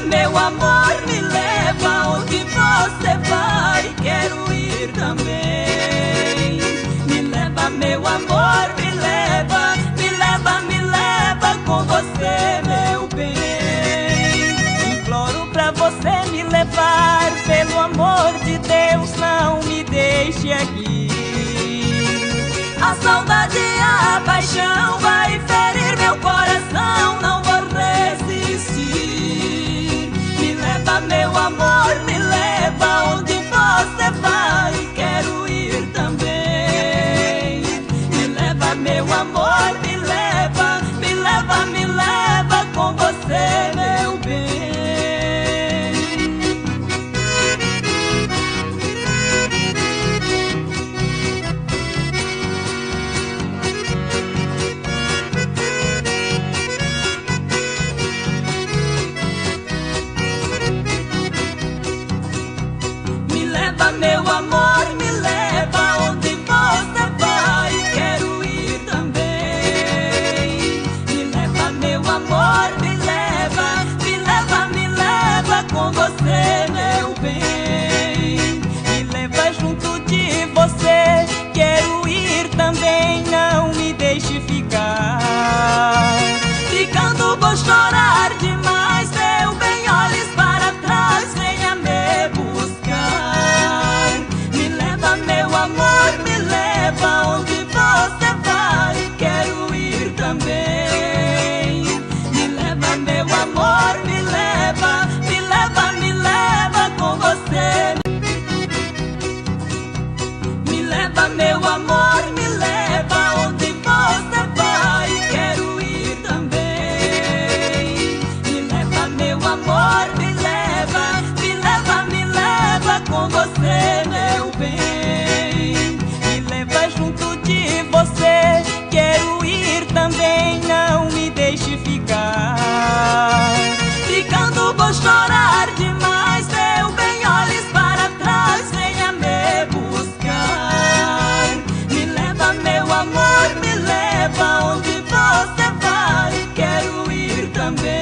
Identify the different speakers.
Speaker 1: meu amor, me leva onde você vai, quero ir também. Me leva, meu amor, me leva, me leva, me leva com você, meu bem. Imploro pra você me levar, pelo amor de Deus, não me deixe aqui. A saudade e a paixão vai ferir meu coração, não vou resistir. Me leva, meu amor, me leva onde você vai, quero ir também. Me leva, meu amor, me leva, me leva, me leva com você, meu bem. Meu amor, me leva onde você vai, quero ir também. Me leva, meu amor, me leva, me leva, me leva com você, meu bem. Me leva junto de você, quero ir também, não me deixe ficar. Ficando vou chorar demais, meu bem, olhes para trás, venha me buscar. Meu amor, me leva onde você vai, quero ir também. Me leva, meu amor, me leva, me leva, me leva com você. Me leva, meu amor, me leva onde você vai, quero ir também. Me leva, meu amor, me leva, me leva, me leva com você, meu bem. Junto de você, quero ir também, não me deixe ficar. Ficando vou chorar demais, meu bem, olhes para trás, venha me buscar. Me leva, meu amor, me leva onde você vai, quero ir também.